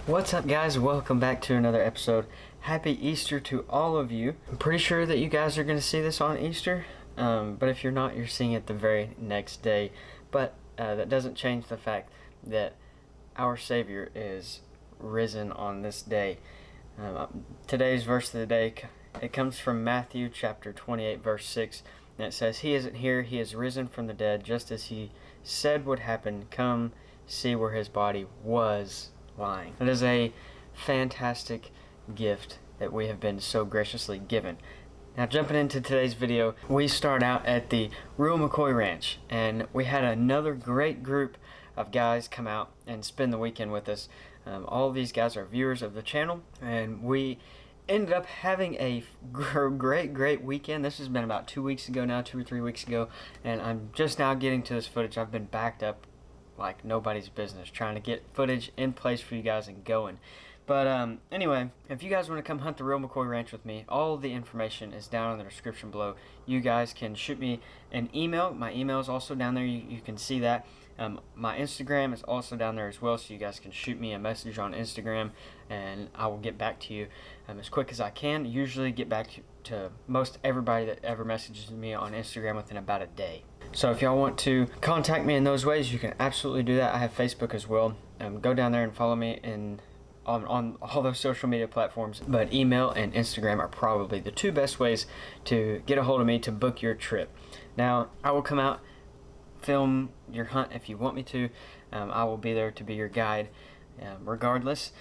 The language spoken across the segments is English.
What's up, guys? Welcome back to another episode. Happy Easter to all of you. I'm pretty sure that you guys are going to see this on Easter, but if you're not, you're seeing it the very next day. But that doesn't change the fact that our Savior is risen on this day. Today's verse of the day, it comes from Matthew chapter 28, verse 6, and it says, "He isn't here, he is risen from the dead, just as he said would happen. Come see where his body was lying." It is a fantastic gift that we have been so graciously given. Now, jumping into today's video, we start out at the Real McCoy Ranch, and we had another great group of guys come out and spend the weekend with us. All of these guys are viewers of the channel, and we ended up having a great weekend. This has been about 2 weeks ago now, 2 or 3 weeks ago, and I'm just now getting to this footage. I've been backed up like nobody's business trying to get footage in place for you guys and going. But anyway, if you guys want to come hunt the Real McCoy Ranch with me, all of the information is down in the description below. You guys can shoot me an email. My email is also down there. You can see that. My Instagram is also down there as well, so you guys can shoot me a message on Instagram, and I will get back to you as quick as I can. Usually get back to most everybody that ever messages me on Instagram within about a day. So if y'all want to contact me in those ways, you can absolutely do that. I have Facebook as well. Go down there and follow me on all those social media platforms. But email and Instagram are probably the two best ways to get a hold of me to book your trip. Now, I will come out, film your hunt if you want me to. I will be there to be your guide regardless.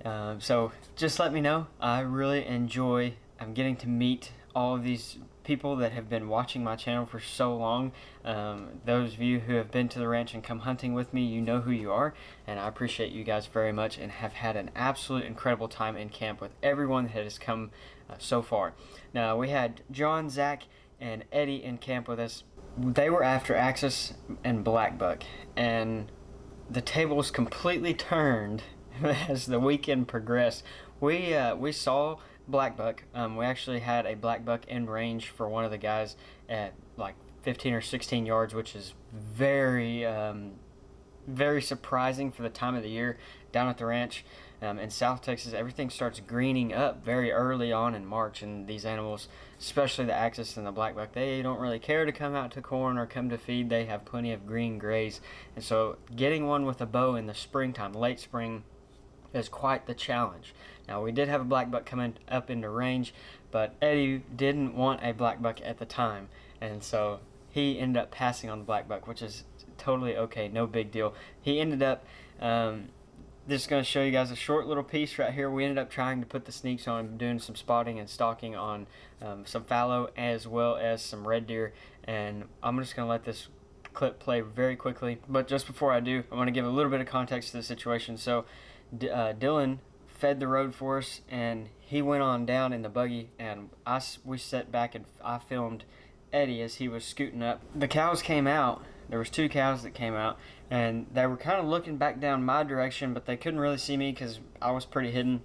So just let me know. I really enjoy getting to meet all of these people that have been watching my channel for so long. Those of you who have been to the ranch and come hunting with me, you know who you are, and I appreciate you guys very much and have had an absolute incredible time in camp with everyone that has come so far. Now, we had John, Zach, and Eddie in camp with us. They were after Axis and Blackbuck, and the tables completely turned as the weekend progressed. We saw Blackbuck. We actually had a Blackbuck in range for one of the guys at like 15 or 16 yards, which is very surprising for the time of the year down at the ranch. In South Texas, everything starts greening up very early on in March, and these animals, especially the Axis and the Blackbuck, they don't really care to come out to corn or come to feed. They have plenty of green graze, and so getting one with a bow in the springtime, late spring, is quite the challenge. Now, we did have a blackbuck coming up into range, but Eddie didn't want a blackbuck at the time, and so he ended up passing on the blackbuck, which is totally okay, no big deal. He ended up just going to show you guys a short little piece right here. We ended up trying to put the sneaks on, doing some spotting and stalking on some fallow as well as some red deer, and I'm just going to let this clip play very quickly. But just before I do, I want to give a little bit of context to the situation. So Dylan fed the road for us, and he went on down in the buggy, and we sat back and I filmed Eddie as he was scooting up. The cows came out. There was 2 cows that came out, and they were kind of looking back down my direction, but they couldn't really see me because I was pretty hidden,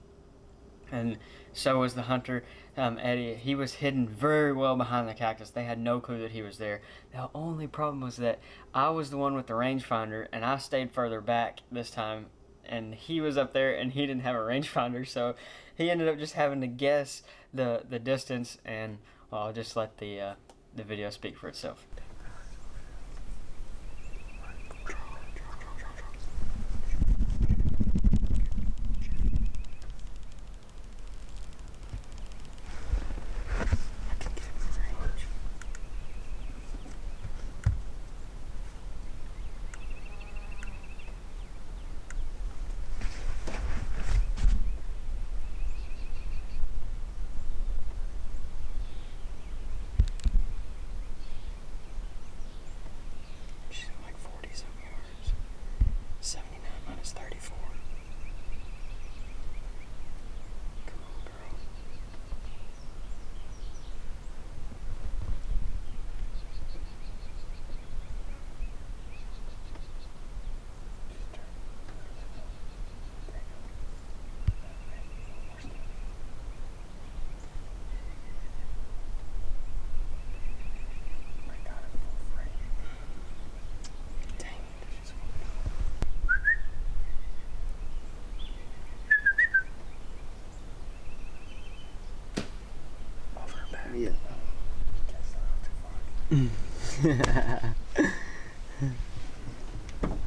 and so was the hunter, Eddie. He was hidden very well behind the cactus. They had no clue that he was there. The only problem was that I was the one with the rangefinder, and I stayed further back this time, and he was up there and he didn't have a rangefinder, so he ended up just having to guess the distance, and well, I'll just let the video speak for itself.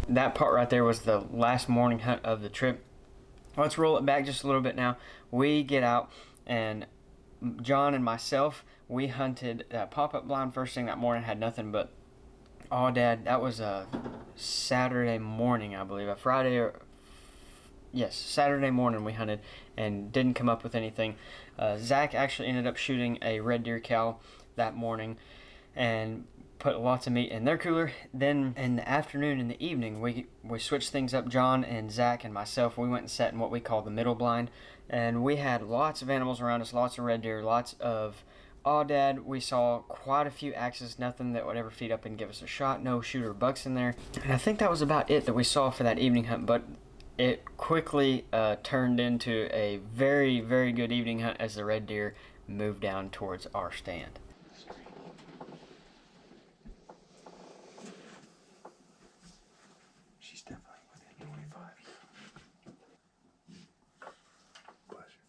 That part right there was the last morning hunt of the trip. Let's roll it back just a little bit now. We get out, and John and myself, we hunted pop-up blind first thing that morning. Had nothing but Aoudad. That was a Saturday morning, I believe. Saturday morning we hunted and didn't come up with anything. Zach actually ended up shooting a red deer cow that morning and put lots of meat in their cooler. Then in the afternoon and the evening, we switched things up. John and Zach and myself, we went and sat in what we call the middle blind, and we had lots of animals around us, lots of red deer, lots of Aoudad. We saw quite a few axes, nothing that would ever feed up and give us a shot, no shooter bucks in there. And I think that was about it that we saw for that evening hunt, but it quickly turned into a very, very good evening hunt as the red deer moved down towards our stand. She's definitely within 25. Pleasure.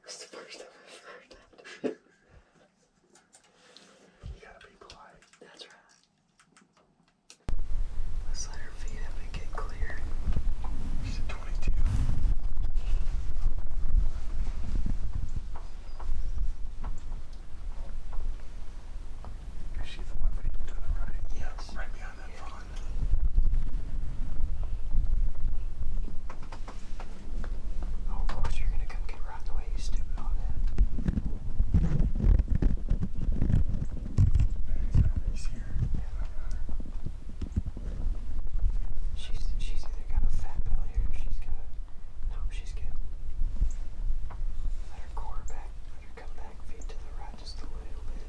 It's the first time I've heard that. You gotta be polite. That's right. Let's let her feet up and get clear. She's at 22. Is she the one feeding to the right? Yes. Right behind that pond. Oh, of course you're gonna come get right the way you stupid on that. He's here. She's either got a fat belly or she's got a... No, she's good. Let her quarterback. Let her come back, feet to the right just a little bit.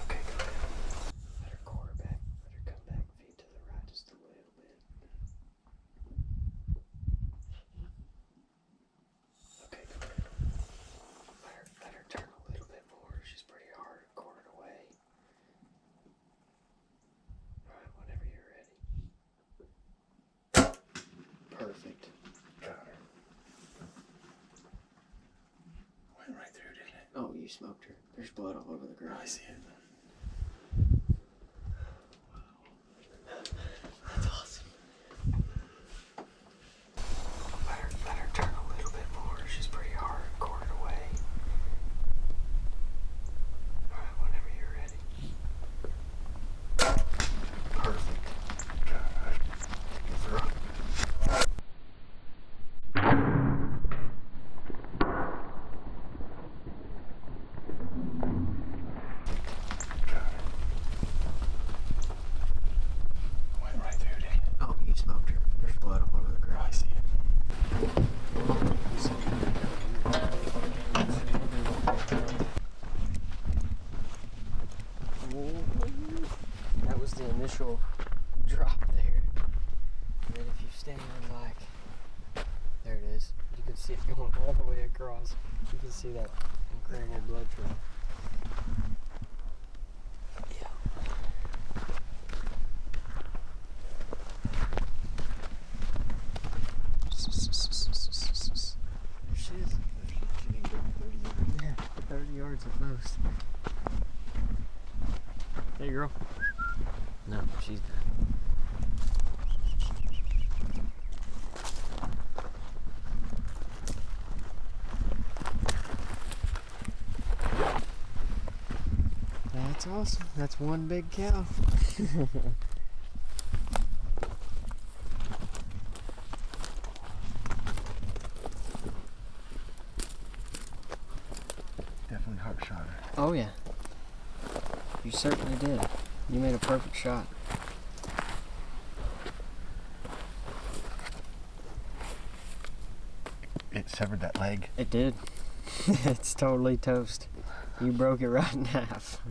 Okay, go ahead. Let her quarterback. Let her come back, feet to the right just a little bit. Okay, go ahead. Let her turn a little bit more. She's pretty hard quartered away. Alright, whenever you're ready. Perfect. Got her. Went right through, didn't it? Oh, you smoked her. There's blood all over the ground. I see it. That's awesome. Let her turn a little bit more. She's pretty hard quartered away. Alright, whenever you're ready. Perfect. Got it. Throw. Went right through, didn't it? Oh, you smoked her. There's blood all over the ground. I see it. That was the initial drop there. And then if you stand like, there it is. You can see it going all the way across. You can see that incredible blood trail. Yeah. There she is. She didn't go 30 yards. Yeah, 30 yards at most. Hey, girl. No, she's dead. That's awesome. That's one big cow. Definitely heart shot her. Oh yeah. You certainly did. You made a perfect shot. It severed that leg. It did. It's totally toast. You broke it right in half.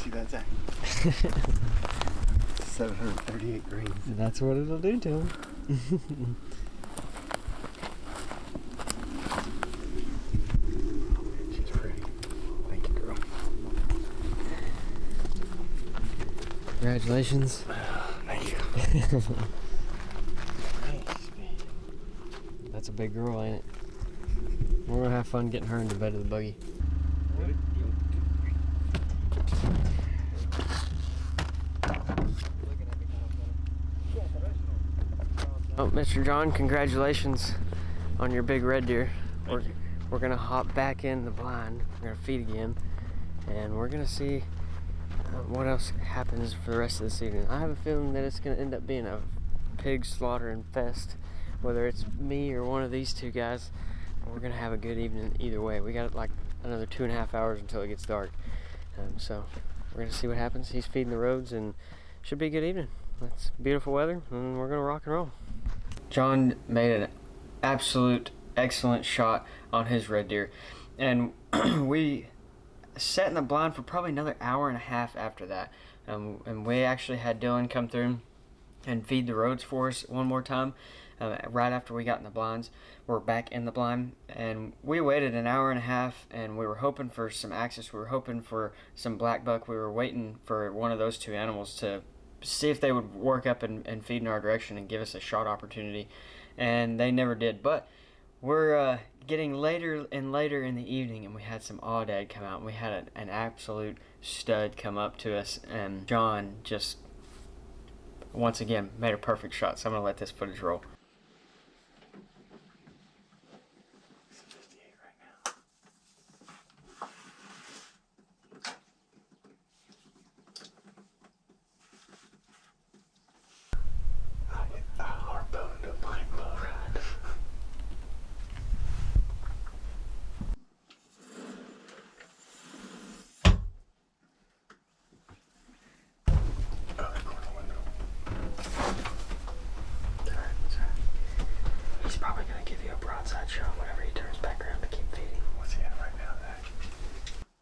See that, Zach? 738 grains. That's what it'll do to him. She's pretty. Thank you, girl. Congratulations. Thank you. That's a big girl, ain't it? We're gonna have fun getting her in the bed of the buggy. Ready? Oh, Mr. John, congratulations on your big red deer. We're gonna hop back in the blind. We're gonna feed again, and we're gonna see what else happens for the rest of the season. I have a feeling that it's gonna end up being a pig slaughtering fest, whether it's me or one of these two guys. We're gonna have a good evening either way. We got like another 2.5 hours until it gets dark, so we're gonna see what happens. He's feeding the roads, and should be a good evening. It's beautiful weather, and we're gonna rock and roll. John made an absolute excellent shot on his red deer, and we sat in the blind for probably another 1.5 hours after that, and we actually had Dylan come through and feed the roads for us one more time. Right after we got in the blinds, we're back in the blind, and we waited 1.5 hours, and we were hoping for some access. We were hoping for some blackbuck. We were waiting for one of those two animals to see if they would work up and feed in our direction and give us a shot opportunity, and they never did. But we're getting later and later in the evening, and we had some Aoudad come out, and we had an absolute stud come up to us, and John just once again made a perfect shot. So I'm gonna let this footage roll. He's probably gonna give you a broadside shot whenever he turns back around to keep feeding. What's he at right now, Zach?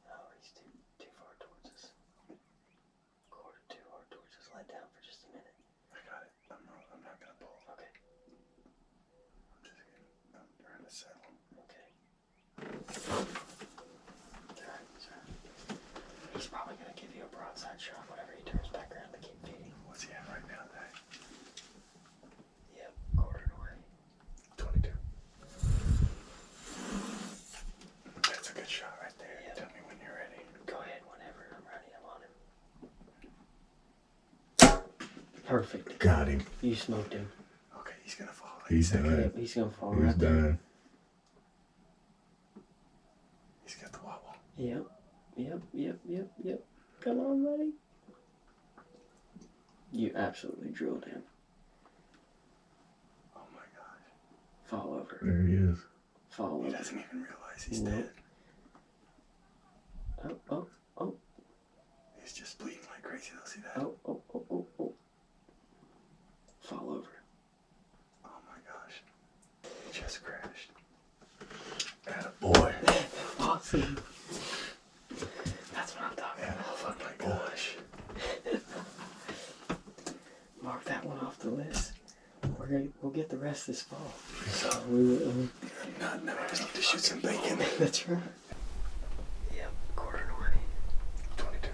Oh, he's too far towards us. Quarter too hard towards us. Let down for just a minute. I got it. I'm not gonna pull. Okay. I'm trying to settle. Okay. Alright. He's probably gonna give you a broadside shot whenever he turns back around to keep feeding. What's he at right now, Zach? Yep, quarter north. 22. That's a good shot right there. Yep. Tell me when you're ready. Go ahead whenever I'm ready. I'm on him. Perfect. Got him. You smoked him. Okay, he's gonna fall. He's done. Yep, he's gonna fall He's right there. done. He's got the wobble. Yep. Come on, buddy. You absolutely drilled him. Oh my gosh. Fall over. There he is. Fall He over. doesn't even realize he's Nope. dead. Oh. He's just bleeding like crazy. They'll see that. Oh. Fall over. Oh my gosh. He just crashed. Attaboy. Awesome. That's what I'm talking about. Oh my gosh. Mark that one off the list. We'll get the rest this fall. So, not enough to shoot some bacon. That's right. Yep, quarter north. 22.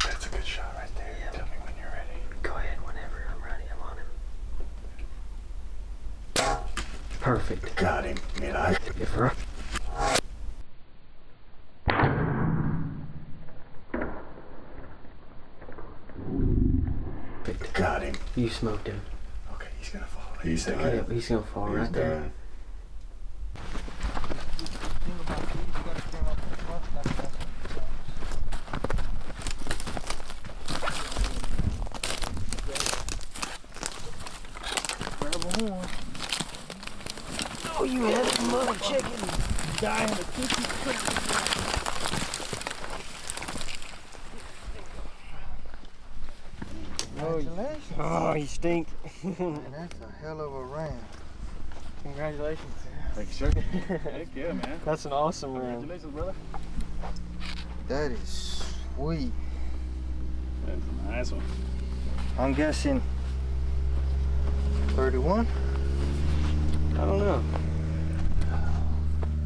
That's a good shot right there. Yep. Tell me when you're ready. Go ahead whenever I'm ready. I'm on him. Perfect. Got him. Mid-eye. If we're Got him. You smoked him. Okay, he's gonna fall. He's done. Yep, he's gonna fall He's right there. done. Grab a horn. Oh, you had some mother chicken. Die in the kitchen. Oh, you stink. Man, that's a hell of a ram. Congratulations. Thank you, sir. Heck yeah, man. That's an awesome ram. Congratulations, brother. That is sweet. That's a nice one. I'm guessing 31. I don't know.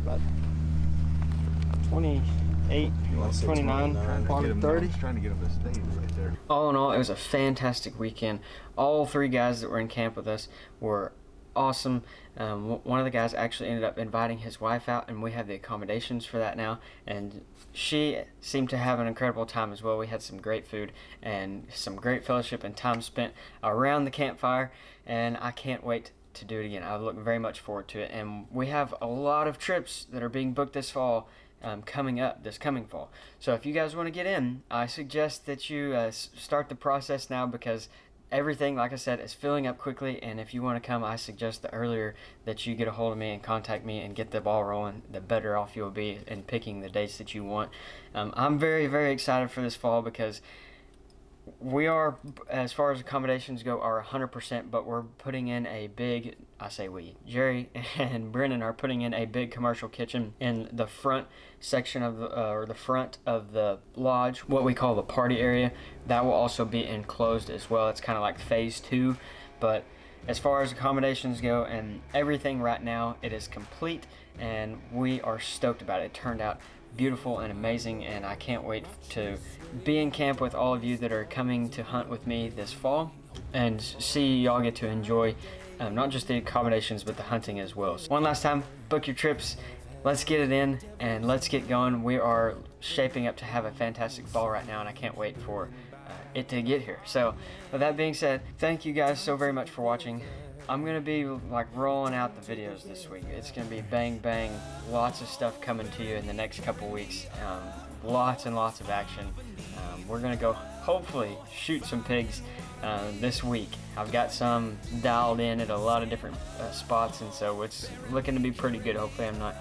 About 20, 8:29. Probably 30. Trying to get him to stay right there. All in all, it was a fantastic weekend. All 3 guys that were in camp with us were awesome. One of the guys actually ended up inviting his wife out, and we have the accommodations for that now, and she seemed to have an incredible time as well. We had some great food and some great fellowship and time spent around the campfire, and I can't wait to do it again. I look very much forward to it, and we have a lot of trips that are being booked this fall, coming up this coming fall. So if you guys want to get in, I suggest that you start the process now, because everything, like I said, is filling up quickly, and if you want to come, I suggest the earlier that you get a hold of me and contact me and get the ball rolling, the better off you'll be in picking the dates that you want. I'm very, very excited for this fall, because we are, as far as accommodations go, are 100%, but we're putting in a big, I say we, Jerry and Brennan are putting in a big commercial kitchen in the front section of the, or the front of the lodge, what we call the party area. That will also be enclosed as well. It's kind of like phase 2, but as far as accommodations go and everything right now, it is complete, and we are stoked about it. It turned out beautiful and amazing, and I can't wait to be in camp with all of you that are coming to hunt with me this fall, and see y'all get to enjoy not just the accommodations but the hunting as well. So one last time, book your trips, let's get it in and let's get going. We are shaping up to have a fantastic fall right now, and I can't wait for it to get here. So with that being said, thank you guys so very much for watching. I'm gonna be like rolling out the videos this week. It's gonna be bang bang, lots of stuff coming to you in the next couple weeks. Lots and lots of action. We're gonna go hopefully shoot some pigs this week. I've got some dialed in at a lot of different spots, and so it's looking to be pretty good. Hopefully I'm not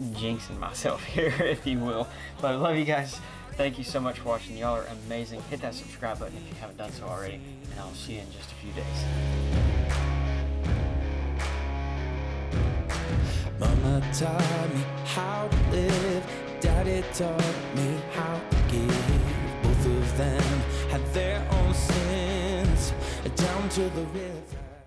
jinxing myself here, if you will. But I love you guys. Thank you so much for watching. Y'all are amazing. Hit that subscribe button if you haven't done so already, and I'll see you in just a few days. Mama taught me how to live, Daddy taught me how to give. Both of them had their own sins down to the river.